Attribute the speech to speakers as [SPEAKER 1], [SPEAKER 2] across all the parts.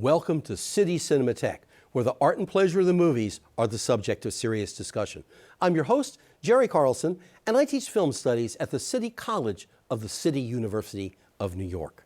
[SPEAKER 1] Welcome to City Cinematheque, where the art and pleasure of the movies are the subject of serious discussion. I'm your host, Jerry Carlson, and I teach film studies at the City College of the City University of New York.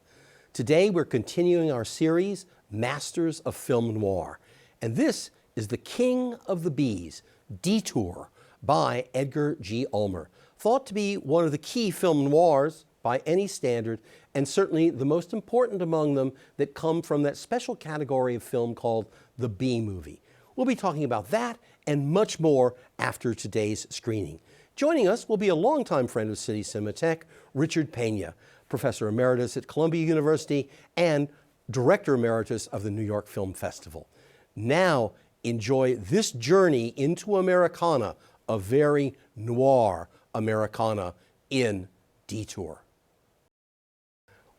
[SPEAKER 1] Today, we're continuing our series, Masters of Film Noir, and this is The King of the Bees, Detour, by Edgar G. Ulmer, thought to be one of the key film noirs by any standard, and certainly the most important among them that come from that special category of film called the B movie. We'll be talking about that and much more after today's screening. Joining us will be a longtime friend of City Cinematheque, Richard Pena, Professor Emeritus at Columbia University and Director Emeritus of the New York Film Festival. Now, enjoy this journey into Americana, a very noir Americana in Detour.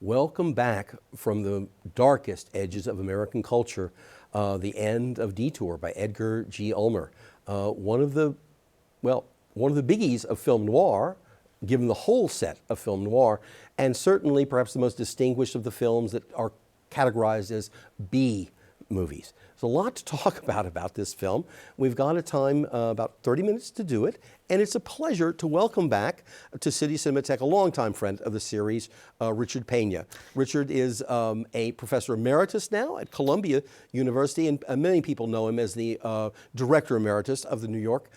[SPEAKER 1] Welcome back from the darkest edges of American culture, the end of Detour by Edgar G. Ulmer. One of the biggies of film noir, given the whole set of film noir, and certainly perhaps the most distinguished of the films that are categorized as B movies. There's a lot to talk about this film. We've got a time, about 30 minutes to do it, and it's a pleasure to welcome back to City Cinematheque a longtime friend of the series, Richard Pena. Richard is a professor emeritus now at Columbia University, and many people know him as the director emeritus of the New York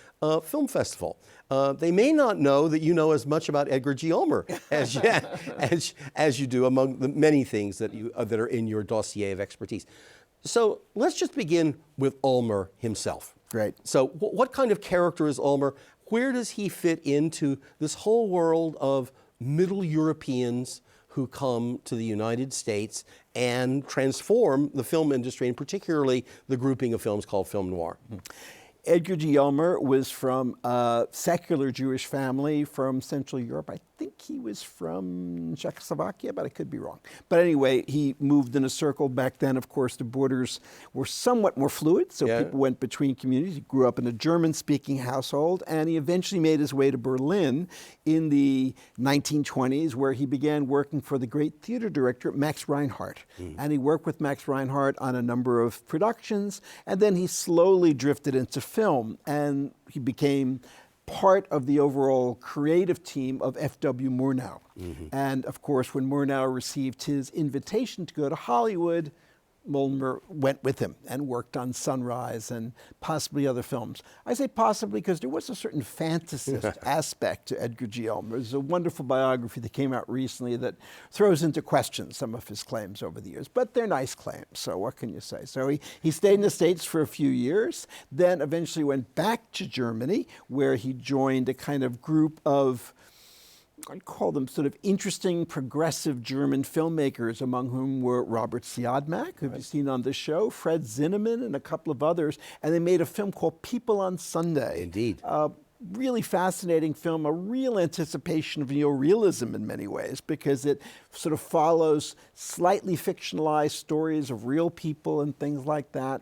[SPEAKER 1] Film Festival. They may not know that you know as much about Edgar G. Ulmer as you do among the many things that are in your dossier of expertise. So let's just begin with Ulmer himself.
[SPEAKER 2] Great.
[SPEAKER 1] So what kind of character is Ulmer? Where does he fit into this whole world of Middle Europeans who come to the United States and transform the film industry, and particularly the grouping of films called film noir?
[SPEAKER 2] Edgar G. Ulmer was from a secular Jewish family from Central Europe. I think he was from Czechoslovakia, but I could be wrong. But anyway, he moved in a circle. Back then, of course, the borders were somewhat more fluid, so people went between communities. He grew up in a German-speaking household, and he eventually made his way to Berlin in the 1920s, where he began working for the great theater director, Max Reinhardt. And he worked with Max Reinhardt on a number of productions, and then he slowly drifted into film, and he became part of the overall creative team of F.W. Murnau. And of course, when Murnau received his invitation to go to Hollywood, Ulmer went with him and worked on Sunrise and possibly other films. I say possibly because there was a certain fantasist aspect to Edgar G. Ulmer. There's a wonderful biography that came out recently that throws into question some of his claims over the years, but they're nice claims, so what can you say? So he stayed in the States for a few years, then eventually went back to Germany, where he joined a kind of group of, I'd call them sort of interesting, progressive German filmmakers, among whom were Robert Siodmak, who you've seen on this show, Fred Zinnemann, and a couple of others. And they made a film called People on Sunday.
[SPEAKER 1] Indeed.
[SPEAKER 2] Really fascinating film, a real anticipation of neorealism in many ways, because it sort of follows slightly fictionalized stories of real people and things like that.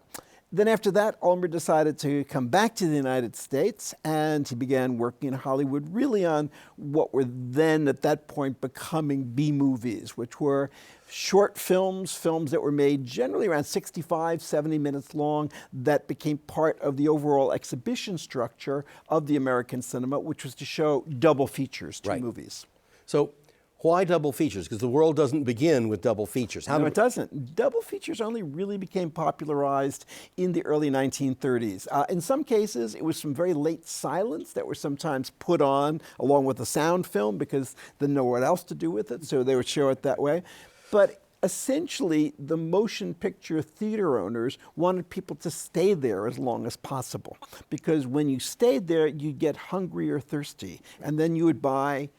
[SPEAKER 2] Then after that, Ulmer decided to come back to the United States, and he began working in Hollywood really on what were then at that point becoming B movies, which were short films, films that were made generally around 65, 70 minutes long, that became part of the overall exhibition structure of the American cinema, which was to show double features, two movies.
[SPEAKER 1] So why double features? Because the world doesn't begin with double features.
[SPEAKER 2] No, it doesn't. Double features only really became popularized in the early 1930s. In some cases, it was some very late silence that were sometimes put on along with a sound film because they didn't know what else to do with it, so they would show it that way. But essentially, the motion picture theater owners wanted people to stay there as long as possible, because when you stayed there, you'd get hungry or thirsty, and then you would buy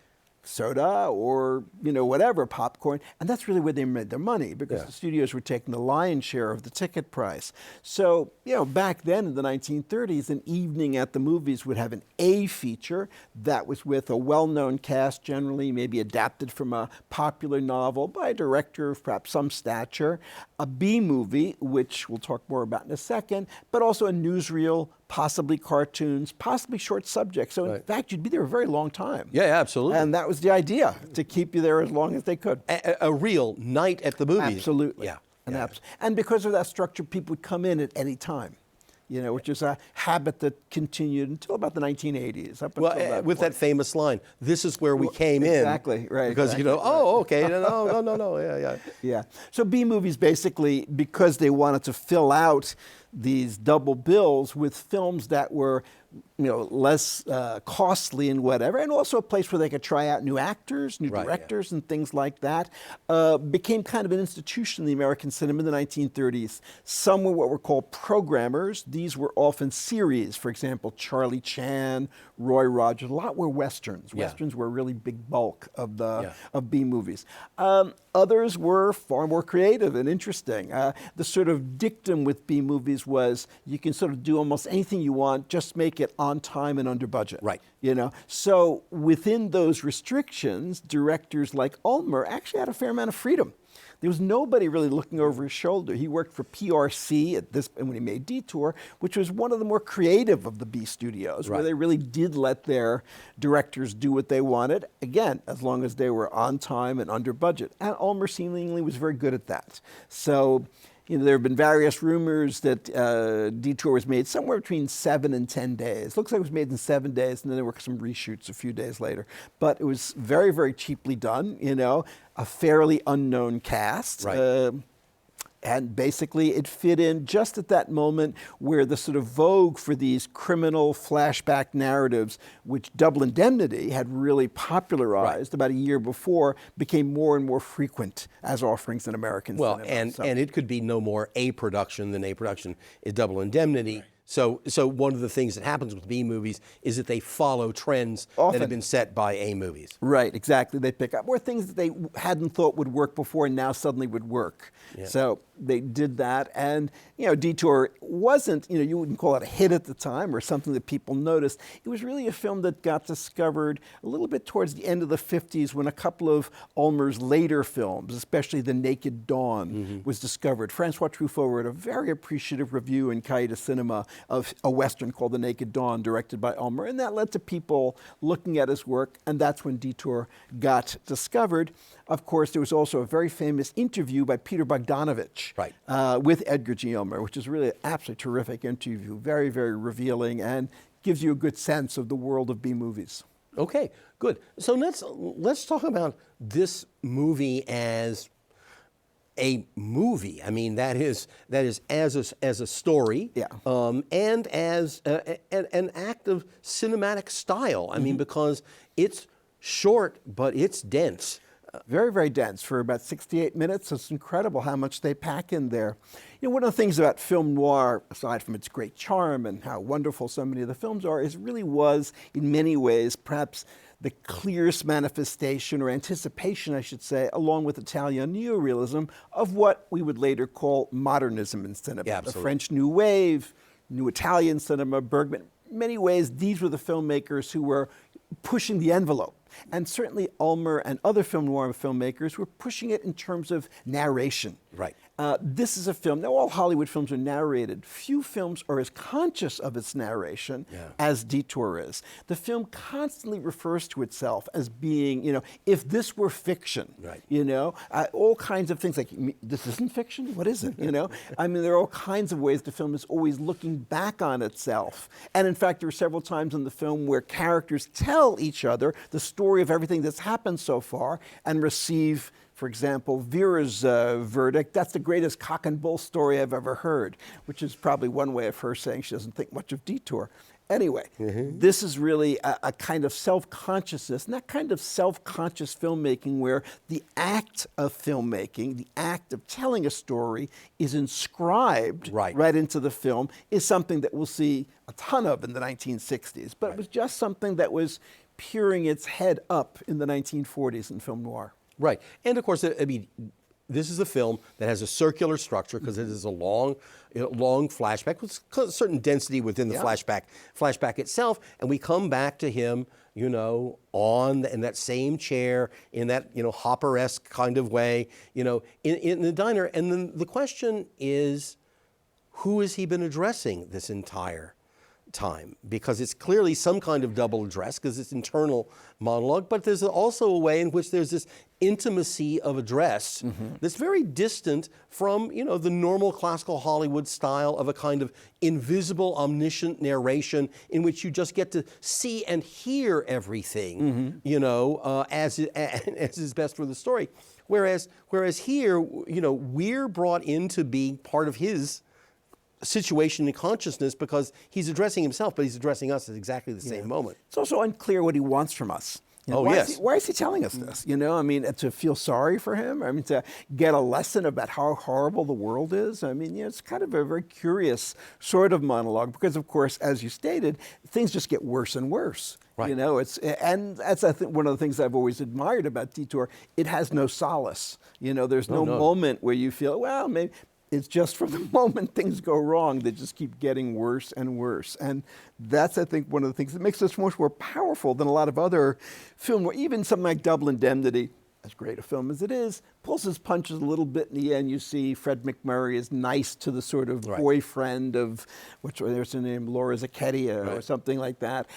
[SPEAKER 2] soda or, whatever, popcorn. And that's really where they made their money, because the studios were taking the lion's share of the ticket price. So, back then in the 1930s, an evening at the movies would have an A feature that was with a well-known cast, generally maybe adapted from a popular novel by a director of perhaps some stature, a B movie, which we'll talk more about in a second, but also a newsreel, possibly cartoons, possibly short subjects. So in fact, you'd be there a very long time.
[SPEAKER 1] Yeah, absolutely.
[SPEAKER 2] And that was the idea, to keep you there as long as they could.
[SPEAKER 1] A real night at the movies.
[SPEAKER 2] Absolutely.
[SPEAKER 1] Yeah.
[SPEAKER 2] And because of that structure, people would come in at any time. Which is a habit that continued until about the 1980s.
[SPEAKER 1] With that famous line, "This is where we came in."
[SPEAKER 2] Exactly, right.
[SPEAKER 1] Because,
[SPEAKER 2] exactly.
[SPEAKER 1] okay, no, yeah.
[SPEAKER 2] Yeah. So B movies basically, because they wanted to fill out these double bills with films that were, less costly and whatever, and also a place where they could try out new actors, new directors, and things like that, became kind of an institution in the American cinema in the 1930s. Some were what were called programmers. These were often series. For example, Charlie Chan, Roy Rogers. A lot were westerns. Westerns were a really big bulk of of B movies. Others were far more creative and interesting. The sort of dictum with B movies was you can sort of do almost anything you want, just make it on time and under budget.
[SPEAKER 1] Right.
[SPEAKER 2] So within those restrictions, directors like Ulmer actually had a fair amount of freedom. There was nobody really looking over his shoulder. He worked for PRC when he made Detour, which was one of the more creative of the B studios, where they really did let their directors do what they wanted, again, as long as they were on time and under budget. And Ulmer seemingly was very good at that. So, there have been various rumors that Detour was made somewhere between 7 and 10 days. Looks like it was made in 7 days, and then there were some reshoots a few days later. But it was very, very cheaply done, a fairly unknown cast.
[SPEAKER 1] Right.
[SPEAKER 2] And basically it fit in just at that moment where the sort of vogue for these criminal flashback narratives, which Double Indemnity had really popularized about a year before, became more and more frequent as offerings in American cinema.
[SPEAKER 1] And it could be no more a production than a production is Double Indemnity. Right. So one of the things that happens with B movies is that they follow trends that have been set by A movies.
[SPEAKER 2] Right, exactly. They pick up more things that they hadn't thought would work before and now suddenly would work. Yeah. So they did that. And, Detour wasn't, you wouldn't call it a hit at the time or something that people noticed. It was really a film that got discovered a little bit towards the end of the 50s when a couple of Ulmer's later films, especially The Naked Dawn, was discovered. Francois Truffaut wrote a very appreciative review in Cahiers de Cinema of a Western called The Naked Dawn, directed by Ulmer, and that led to people looking at his work, and that's when Detour got discovered. Of course, there was also a very famous interview by Peter Bogdanovich with Edgar G. Ulmer, which is really an absolutely terrific interview, very, very revealing, and gives you a good sense of the world of B movies.
[SPEAKER 1] Okay, good. So let's talk about this movie as a movie. I mean, that is as a story, and as an act of cinematic style. I mean, because it's short, but it's dense.
[SPEAKER 2] Very, very dense for about 68 minutes. It's incredible how much they pack in there. One of the things about film noir, aside from its great charm and how wonderful so many of the films are, is it really was, in many ways, perhaps the clearest manifestation or anticipation, I should say, along with Italian neorealism, of what we would later call modernism in cinema.
[SPEAKER 1] Yeah,
[SPEAKER 2] the French New Wave, New Italian cinema, Bergman. In many ways, these were the filmmakers who were pushing the envelope. And certainly Ulmer and other film noir filmmakers were pushing it in terms of narration.
[SPEAKER 1] Right.
[SPEAKER 2] This is a film, now all Hollywood films are narrated. Few films are as conscious of its narration as Detour is. The film constantly refers to itself as being, if this were fiction, all kinds of things like, this isn't fiction? What is it? I mean, there are all kinds of ways the film is always looking back on itself. And in fact, there are several times in the film where characters tell each other the story of everything that's happened so far and receive, for example, Vera's verdict, that's the greatest cock and bull story I've ever heard, which is probably one way of her saying she doesn't think much of Detour. Anyway, this is really a kind of self-consciousness, and that kind of self-conscious filmmaking where the act of filmmaking, the act of telling a story is inscribed right into the film, is something that we'll see a ton of in the 1960s. But it was just something that was peering its head up in the 1940s in film noir.
[SPEAKER 1] Right. And of course, I mean, this is a film that has a circular structure because it is a long flashback with a certain density within the flashback itself. And we come back to him, in that same chair, in that, Hopper-esque kind of way, in the diner. And then the question is, who has he been addressing this entire time, because it's clearly some kind of double address, because it's internal monologue, but there's also a way in which there's this intimacy of address that's very distant from, the normal classical Hollywood style of a kind of invisible, omniscient narration in which you just get to see and hear everything, as is best for the story. Whereas here, we're brought into being part of his situation in consciousness, because he's addressing himself, but he's addressing us at exactly the same moment.
[SPEAKER 2] It's also unclear what he wants from us. Why is he telling us this? To feel sorry for him? To get a lesson about how horrible the world is? It's kind of a very curious sort of monologue, because, of course, as you stated, things just get worse and worse.
[SPEAKER 1] Right.
[SPEAKER 2] And that's, I think, one of the things I've always admired about Detour. It has no solace. There's no moment where you feel, well, maybe. It's just from the moment things go wrong, they just keep getting worse and worse. And that's, I think, one of the things that makes this much more powerful than a lot of other film, or even something like Double Indemnity, as great a film as it is, pulls his punches a little bit in the end. You see Fred McMurray is nice to the sort of boyfriend of, there's her name, Laura Zaccheria or something like that.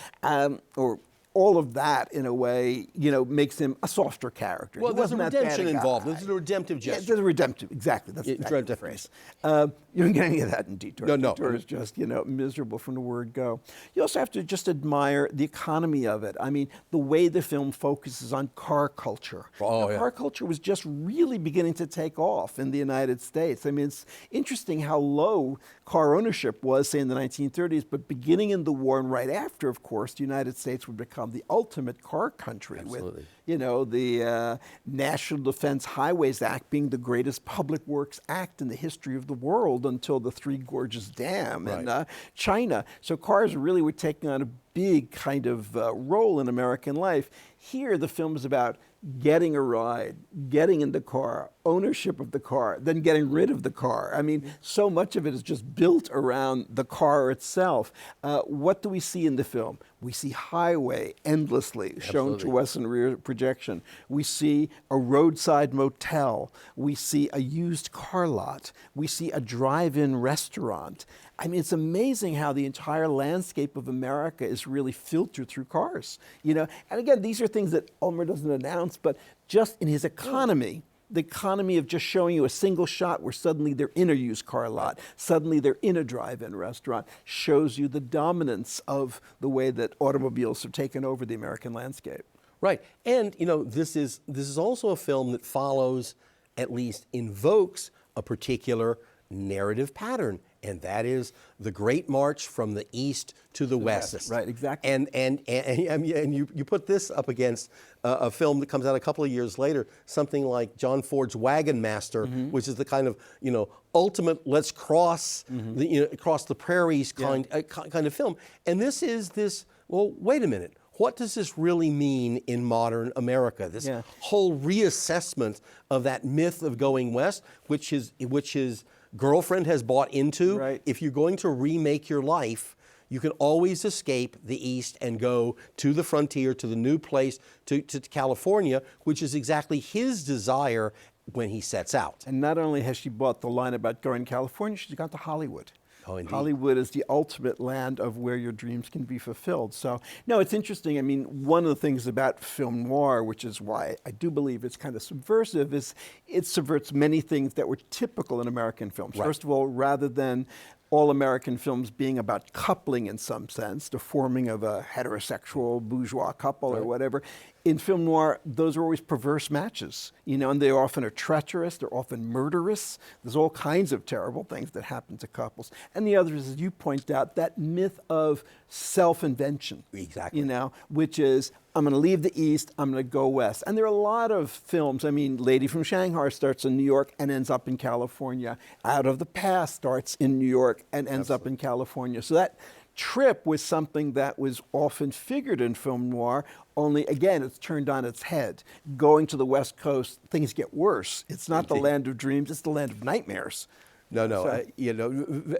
[SPEAKER 2] Or all of that, in a way, makes him a softer character.
[SPEAKER 1] Well, there's a redemption involved. There's a redemptive gesture.
[SPEAKER 2] Yeah, there's a redemptive, exactly. That's exactly the phrase. You don't get any of that in Detour.
[SPEAKER 1] No.
[SPEAKER 2] Detour is just, miserable from the word go. You also have to just admire the economy of it. The way the film focuses on car culture. Car culture was just really beginning to take off in the United States. It's interesting how low car ownership was, say, in the 1930s, but beginning in the war and right after, of course, the United States would become the ultimate car country.
[SPEAKER 1] Absolutely.
[SPEAKER 2] With, the National Defense Highways Act being the greatest public works act in the history of the world until the Three Gorges Dam in China. So cars really were taking on a big kind of role in American life. Here, the film is about getting a ride, getting in the car, ownership of the car, then getting rid of the car. So much of it is just built around the car itself. What do we see in the film? We see highway endlessly shown to us in rear projection. We see a roadside motel. We see a used car lot. We see a drive-in restaurant. It's amazing how the entire landscape of America is really filtered through cars. And again, these are things that Ulmer doesn't announce, but just in his economy, the economy of just showing you a single shot where suddenly they're in a used car lot, suddenly they're in a drive-in restaurant, shows you the dominance of the way that automobiles have taken over the American landscape.
[SPEAKER 1] Right. And, this is also a film that follows, at least invokes, a particular narrative pattern, and that is the great march from the east to the west.
[SPEAKER 2] Right, exactly.
[SPEAKER 1] And you put this up against a film that comes out a couple of years later, something like John Ford's Wagon Master, which is the kind of ultimate let's cross across the prairies kind of film. And this is this. Well, wait a minute. What does this really mean in modern America? This whole reassessment of that myth of going west, which his girlfriend has bought into.
[SPEAKER 2] Right.
[SPEAKER 1] If you're going to remake your life, you can always escape the East and go to the frontier, to the new place, to California, which is exactly his desire when he sets out.
[SPEAKER 2] And not only has she bought the line about going to California, she's gone to Hollywood.
[SPEAKER 1] Oh, indeed.
[SPEAKER 2] Hollywood is the ultimate land of where your dreams can be fulfilled. So, no, it's interesting. One of the things about film noir, which is why I do believe it's kind of subversive, is it subverts many things that were typical in American films.
[SPEAKER 1] Right.
[SPEAKER 2] First of all, rather than all American films being about coupling in some sense, the forming of a heterosexual bourgeois couple or whatever. In film noir, those are always perverse matches, and they often are treacherous, they're often murderous. There's all kinds of terrible things that happen to couples. And the other is, as you point out, that myth of self-invention.
[SPEAKER 1] Exactly.
[SPEAKER 2] Which is, I'm going to leave the East, I'm going to go West. And there are a lot of films. Lady from Shanghai starts in New York and ends up in California. Out of the Past starts in New York and ends up in California. So that trip was something that was often figured in film noir, only, again, it's turned on its head. Going to the West Coast, things get worse. It's not the land of dreams, it's the land of nightmares.
[SPEAKER 1] No,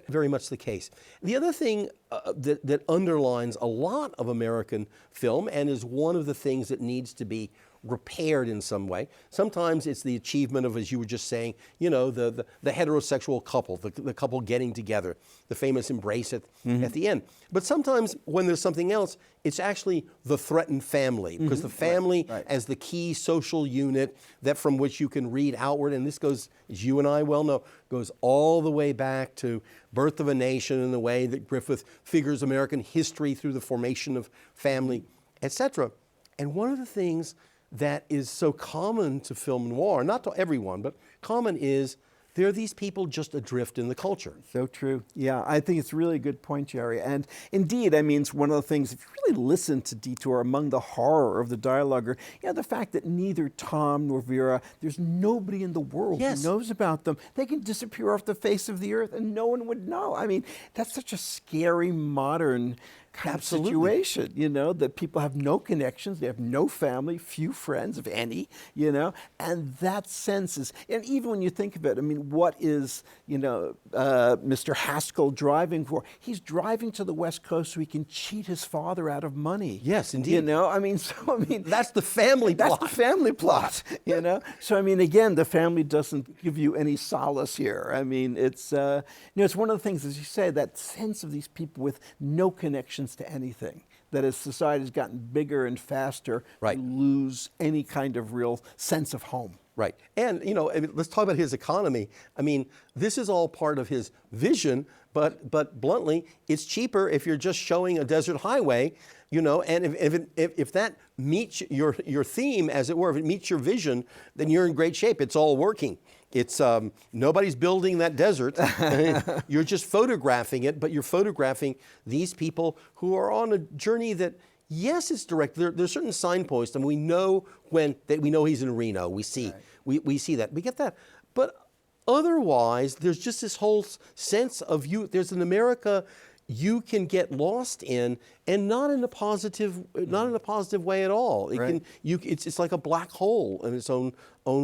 [SPEAKER 1] very much the case. The other thing that underlines a lot of American film, and is one of the things that needs to be repaired in some way. Sometimes it's the achievement of, as you were just saying, you know, the heterosexual couple, the couple getting together, the famous embrace at the end. But sometimes when there's something else, it's actually the threatened family, because the family as the key social unit that from which you can read outward, and this goes, as you and I well know, goes all the way back to Birth of a Nation and the way that Griffith figures American history through the formation of family, etc. And one of the things that is so common to film noir, not to everyone, but common, is there are these people just adrift in the culture.
[SPEAKER 2] So true. Yeah, I think it's a really good point, Jerry. And indeed, I mean, it's one of the things, if you really listen to Detour, among the horror of the dialogue, are, you know, the fact that neither Tom nor Vera, there's nobody in the world who knows about them. They can disappear off the face of the earth and no one would know. I mean, that's such a scary modern kind of situation, you know, that people have no connections, they have no family, few friends, if any, you know, and that sense is, and even when you think of it, I mean, what is, you know, Mr. Haskell driving for? He's driving to the West Coast so he can cheat his father out of money.
[SPEAKER 1] Yes, indeed.
[SPEAKER 2] You know, I mean, so, I mean.
[SPEAKER 1] That's the family plot.
[SPEAKER 2] That's the family plot, you know? So, I mean, again, the family doesn't give you any solace here. I mean, it's, you know, it's one of the things, as you say, that sense of these people with no connections to anything, that as society's gotten bigger and faster, you lose any kind of real sense of home.
[SPEAKER 1] Right. And, you know, I mean, let's talk about his economy. I mean, this is all part of his vision, but bluntly, it's cheaper if you're just showing a desert highway, you know, and if that meets your theme, as it were, if it meets your vision, then you're in great shape. It's all working. It's nobody's building that desert. You're just photographing it, but you're photographing these people who are on a journey that, yes, it's direct. There's certain signposts, and we know he's in Reno. We see we see that. We get that. But otherwise, there's just this whole sense of you. There's an America you can get lost in, and not in a positive way at all. It's like a black hole in its own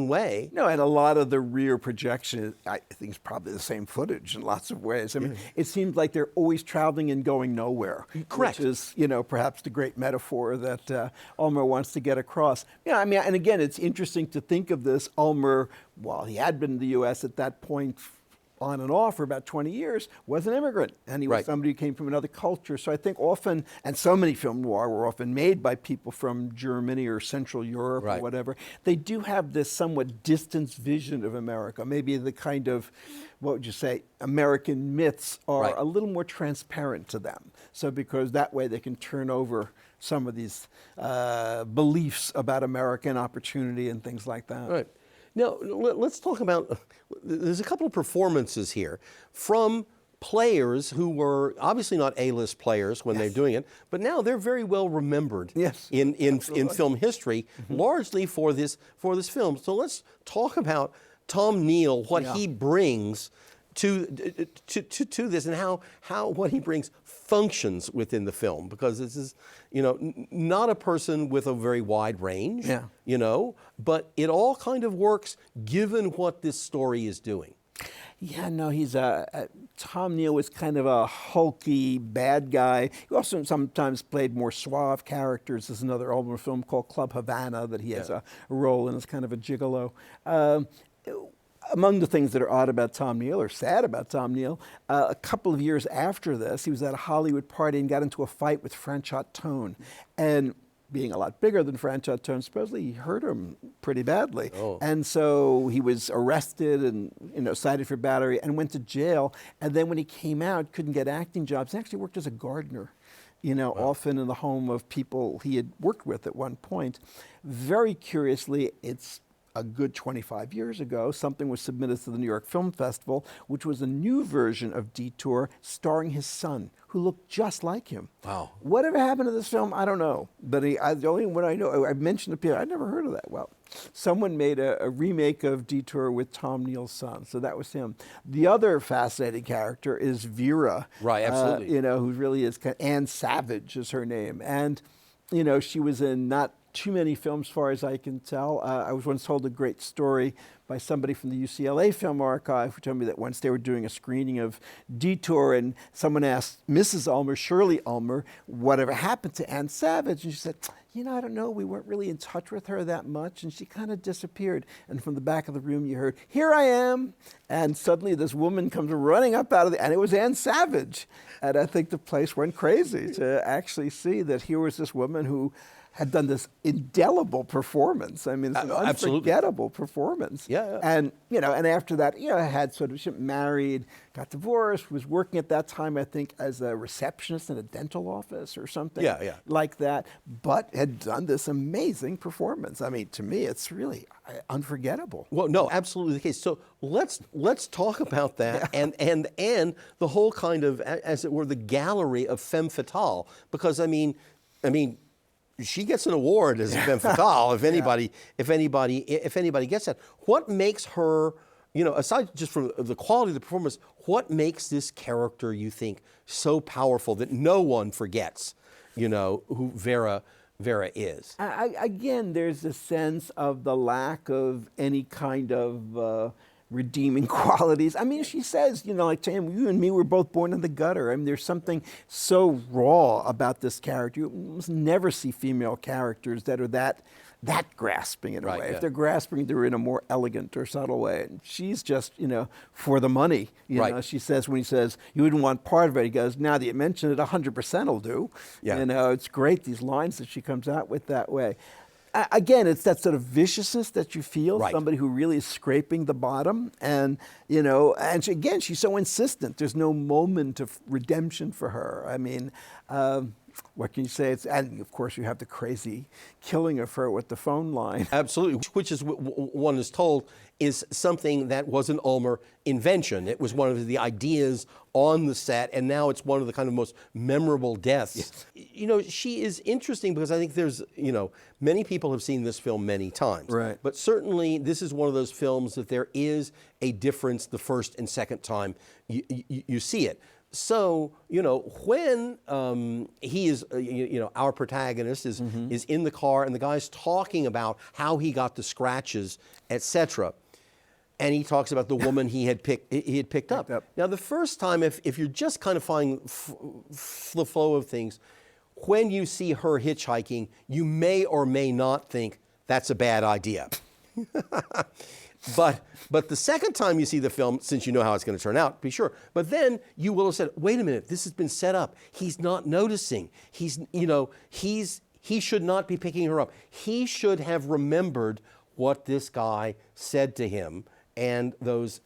[SPEAKER 1] way.
[SPEAKER 2] No, and a lot of the rear projection, I think, is probably the same footage in lots of ways. I mean, it seems like they're always traveling and going nowhere.
[SPEAKER 1] Correct.
[SPEAKER 2] Which is, you know, perhaps the great metaphor that Ulmer wants to get across. Yeah, I mean, and again, it's interesting to think of this. Ulmer, while he had been in the U.S. at that point, on and off for about 20 years, was an immigrant, and he was somebody who came from another culture. So I think often, and so many film noir were often made by people from Germany or Central Europe or whatever, they do have this somewhat distanced vision of America. Maybe the kind of, what would you say, American myths are a little more transparent to them. So because that way they can turn over some of these beliefs about American opportunity and things like that.
[SPEAKER 1] Right. Now, let's talk about, there's a couple of performances here from players who were obviously not A-list players when they're doing it, but now they're very well remembered in film history, largely for this film. So let's talk about Tom Neal, what he brings to this, and how what he brings functions within the film, because this is, you know, not a person with a very wide range, you know, but it all kind of works given what this story is doing.
[SPEAKER 2] Yeah, no, he's Tom Neal was kind of a hulky bad guy. He also sometimes played more suave characters. There's another Ulmer film called Club Havana that he has a role in as kind of a gigolo. Among the things that are odd about Tom Neal, or sad about Tom Neal, a couple of years after this, he was at a Hollywood party and got into a fight with Franchot Tone. And being a lot bigger than Franchot Tone, supposedly he hurt him pretty badly. And so he was arrested and, you know, cited for battery and went to jail. And then when he came out, couldn't get acting jobs. He actually worked as a gardener, you know, often in the home of people he had worked with at one point. Very curiously, it's a good 25 years ago, something was submitted to the New York Film Festival, which was a new version of Detour starring his son, who looked just like him.
[SPEAKER 1] Wow.
[SPEAKER 2] Whatever happened to this film, I don't know. But the only one I know, I mentioned it, I'd never heard of that. Well, someone made a remake of Detour with Tom Neal's son, so that was him. The other fascinating character is Vera.
[SPEAKER 1] Right, absolutely.
[SPEAKER 2] You know, who really is, Anne Savage is her name. And, you know, she was in not too many films, as far as I can tell. I was once told a great story by somebody from the UCLA Film Archive, who told me that once they were doing a screening of Detour, and someone asked Mrs. Ulmer, Shirley Ulmer, whatever happened to Anne Savage, and she said, you know, I don't know, we weren't really in touch with her that much, and she kind of disappeared. And from the back of the room, you heard, here I am. And suddenly this woman comes running up out of and it was Anne Savage. And I think the place went crazy to actually see that here was this woman who had done this indelible performance. I mean, it's an unforgettable performance.
[SPEAKER 1] Yeah.
[SPEAKER 2] And, you know, and after that, you know, I had sort of, she married, got divorced, was working at that time, I think, as a receptionist in a dental office or something like that, but had done this amazing performance. I mean, to me, it's really unforgettable.
[SPEAKER 1] Well, no, absolutely the case. So let's talk about that and the whole kind of, as it were, the gallery of femme fatale, because I mean, she gets an award as a femme fatale if anybody gets that. What makes her, you know, aside just from the quality of the performance, what makes this character, you think, so powerful that no one forgets, you know, who Vera is?
[SPEAKER 2] Again, there's a sense of the lack of any kind of redeeming qualities. I mean, she says, you know, like to him, you and me were both born in the gutter. I mean, there's something so raw about this character. You must never see female characters that are that grasping in a way.
[SPEAKER 1] Yeah.
[SPEAKER 2] If they're grasping, they're in a more elegant or subtle way. And she's just, you know, for the money. You know, she says, when he says, you wouldn't want part of it, he goes, now that you mention it, 100% will do.
[SPEAKER 1] Yeah.
[SPEAKER 2] You know, it's great, these lines that she comes out with that way. Again, it's that sort of viciousness that you feel, somebody who really is scraping the bottom. And, you know, and she, again, she's so insistent. There's no moment of redemption for her. I mean, what can you say? And of course, you have the crazy killing of her with the phone line.
[SPEAKER 1] Absolutely, which is, one is told, is something that was an Ulmer invention. It was one of the ideas on the set, and now it's one of the kind of most memorable deaths.
[SPEAKER 2] Yes.
[SPEAKER 1] You know, she is interesting because I think there's, you know, many people have seen this film many times.
[SPEAKER 2] Right.
[SPEAKER 1] But certainly this is one of those films that there is a difference the first and second time you see it. So, you know, when he is, you know, our protagonist is in the car and the guy's talking about how he got the scratches, etc., and he talks about the woman he had picked up. Now, the first time, if you're just kind of following the flow of things, when you see her hitchhiking, you may or may not think that's a bad idea. But the second time you see the film, since you know how it's going to turn out, be sure. But then you will have said, wait a minute, this has been set up. He's not noticing. He should not be picking her up. He should have remembered what this guy said to him and those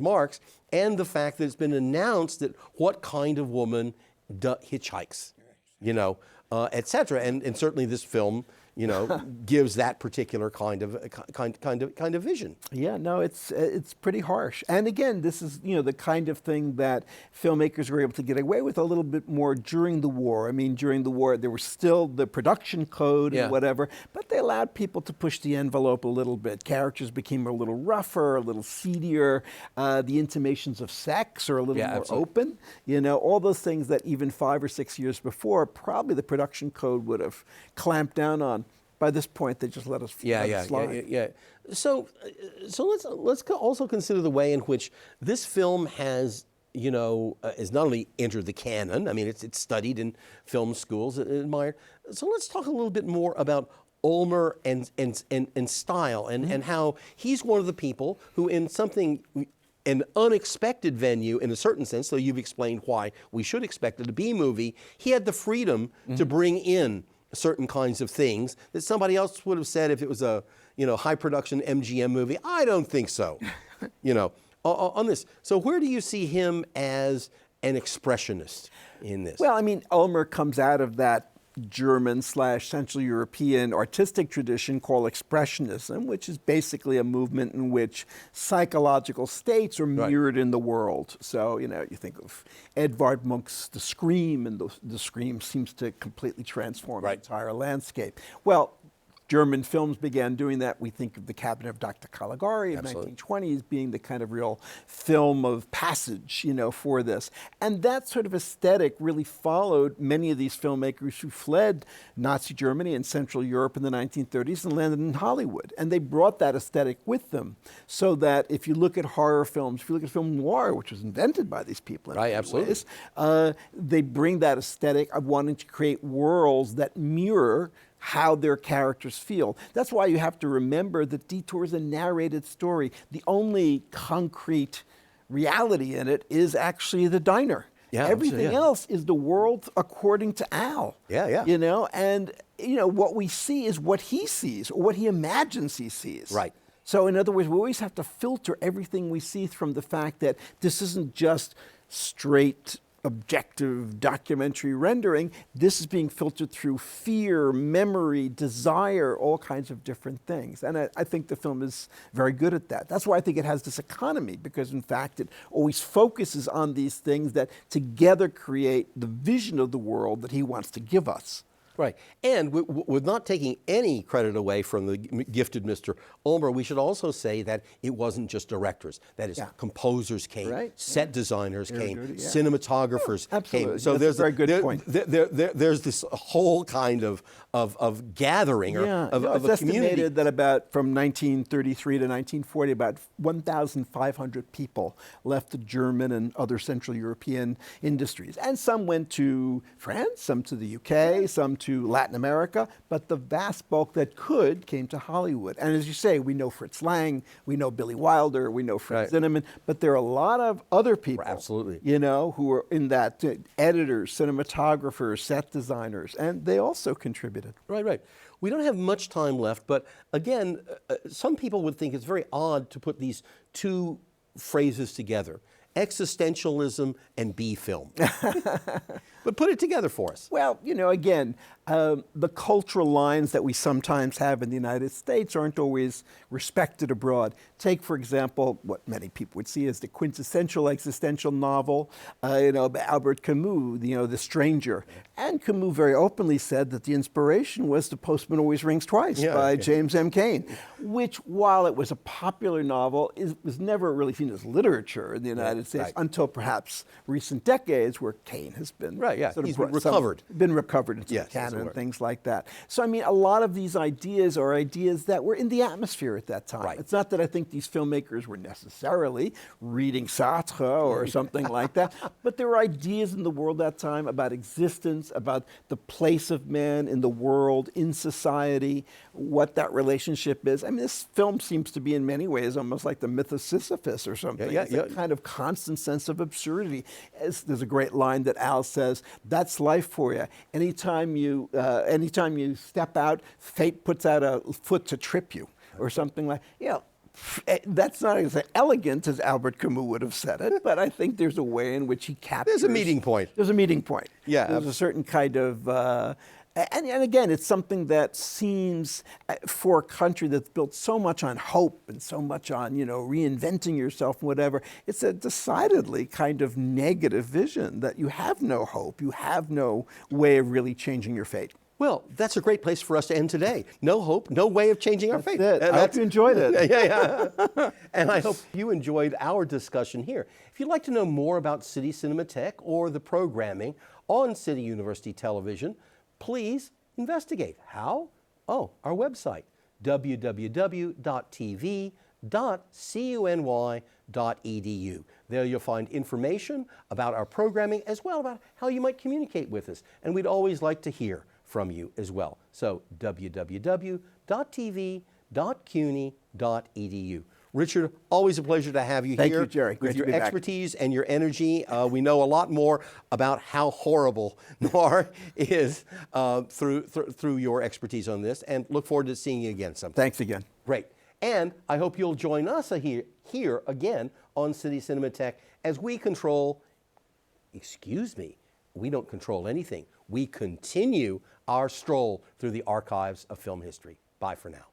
[SPEAKER 1] marks, and the fact that it's been announced that what kind of woman hitchhikes, you know, etc. And certainly this film, you know, gives that particular kind of vision.
[SPEAKER 2] Yeah, no, it's pretty harsh. And again, this is, you know, the kind of thing that filmmakers were able to get away with a little bit more during the war. I mean, during the war, there was still the production code and whatever, but they allowed people to push the envelope a little bit. Characters became a little rougher, a little seedier. The intimations of sex are a little more open. You know, all those things that even 5 or 6 years before, probably the production code would have clamped down on. By this point, they just let us slide.
[SPEAKER 1] So let's also consider the way in which this film has, you know, is not only entered the canon. I mean, it's studied in film schools, admired. So let's talk a little bit more about Ulmer and style and how he's one of the people who, in an unexpected venue, in a certain sense, so you've explained why we should expect it, a B movie, he had the freedom to bring in certain kinds of things that somebody else would have said if it was a, you know, high production MGM movie. I don't think so, you know, on this. So where do you see him as an expressionist in this?
[SPEAKER 2] Well, I mean, Ulmer comes out of that German/Central European artistic tradition called Expressionism, which is basically a movement in which psychological states are mirrored in the world. So, you know, you think of Edvard Munch's The Scream, and the Scream seems to completely transform the entire landscape. Well, German films began doing that. We think of The Cabinet of Dr. Caligari in the
[SPEAKER 1] Absolutely.
[SPEAKER 2] 1920s being the kind of real film of passage, for this. And that sort of aesthetic really followed many of these filmmakers who fled Nazi Germany and Central Europe in the 1930s and landed in Hollywood. And they brought that aesthetic with them, so that if you look at horror films, if you look at film noir, which was invented by these people in
[SPEAKER 1] Right,
[SPEAKER 2] many
[SPEAKER 1] absolutely.
[SPEAKER 2] ways, they bring that aesthetic of wanting to create worlds that mirror how their characters feel. That's why you have to remember that Detour is a narrated story. The only concrete reality in it is actually the diner.
[SPEAKER 1] Yeah,
[SPEAKER 2] Everything
[SPEAKER 1] yeah.
[SPEAKER 2] else is the world according to Al.
[SPEAKER 1] Yeah.
[SPEAKER 2] And what we see is what he sees or what he imagines he sees.
[SPEAKER 1] Right.
[SPEAKER 2] So in other words, we always have to filter everything we see from the fact that this isn't just straight objective documentary rendering. This is being filtered through fear, memory, desire, all kinds of different things. And I think the film is very good at that. That's why I think it has this economy, because in fact it always focuses on these things that together create the vision of the world that he wants to give us.
[SPEAKER 1] Right. And with not taking any credit away from the gifted Mr. Ulmer, we should also say that it wasn't just directors. That is,
[SPEAKER 2] Yeah.
[SPEAKER 1] composers came,
[SPEAKER 2] Right.
[SPEAKER 1] set designers came,
[SPEAKER 2] Dirty, yeah.
[SPEAKER 1] cinematographers
[SPEAKER 2] Absolutely.
[SPEAKER 1] came. So
[SPEAKER 2] That's a very good point.
[SPEAKER 1] There's this whole kind of gathering or of
[SPEAKER 2] it's
[SPEAKER 1] a community.
[SPEAKER 2] estimated that about from 1933 to 1940, about 1,500 people left the German and other Central European industries. And some went to France, some to the UK, some to Latin America, but the vast bulk that could came to Hollywood. And as you say, we know Fritz Lang, we know Billy Wilder, we know Fritz Zinnemann, but there are a lot of other people,
[SPEAKER 1] Absolutely.
[SPEAKER 2] who are in that, editors, cinematographers, set designers, and they also contributed.
[SPEAKER 1] Right. We don't have much time left, but again, some people would think it's very odd to put these two phrases together, existentialism and B-film. But put it together for us.
[SPEAKER 2] Well, again, the cultural lines that we sometimes have in the United States aren't always respected abroad. Take, for example, what many people would see as the quintessential existential novel, by Albert Camus, The Stranger. And Camus very openly said that the inspiration was The Postman Always Rings Twice by James M. Cain, which, while it was a popular novel, was never really seen as literature in the United States until perhaps recent decades, where Cain has been
[SPEAKER 1] He's been recovered.
[SPEAKER 2] Been recovered into the canon and things like that. So, a lot of these ideas are ideas that were in the atmosphere at that time. It's not that I think these filmmakers were necessarily reading Sartre or something like that, but there were ideas in the world at that time about existence, about the place of man in the world, in society, what that relationship is. This film seems to be in many ways almost like the myth of Sisyphus or something. It's a kind of constant sense of absurdity. There's a great line that Al says, "That's life for you. Anytime you step out, fate puts out a foot to trip you," or something like. That's not as elegant as Albert Camus would have said it, but I think there's a way in which he captures.
[SPEAKER 1] There's a meeting point.
[SPEAKER 2] There's a meeting point.
[SPEAKER 1] Yeah.
[SPEAKER 2] There's a certain kind of. And again, it's something that seems, for a country that's built so much on hope and so much on, reinventing yourself and whatever, it's a decidedly kind of negative vision that you have no hope, you have no way of really changing your fate.
[SPEAKER 1] Well, that's a great place for us to end today. No hope, no way of changing our fate.
[SPEAKER 2] That's it. I hope you enjoyed it.
[SPEAKER 1] Yeah. And I hope you enjoyed our discussion here. If you'd like to know more about City Cinematheque or the programming on City University Television, please investigate. How? Our website, www.tv.cuny.edu. There you'll find information about our programming as well about how you might communicate with us. And we'd always like to hear from you as well. So www.tv.cuny.edu. Richard, always a pleasure to have you
[SPEAKER 2] Thank
[SPEAKER 1] here.
[SPEAKER 2] you, Jerry.
[SPEAKER 1] With
[SPEAKER 2] Great to
[SPEAKER 1] your
[SPEAKER 2] be back.
[SPEAKER 1] expertise and your energy. We know a lot more about how horrible noir is through your expertise on this, and look forward to seeing you again sometime.
[SPEAKER 2] Thanks again.
[SPEAKER 1] Great. And I hope you'll join us here again on City Cinematheque as we control, we don't control anything. We continue our stroll through the archives of film history. Bye for now.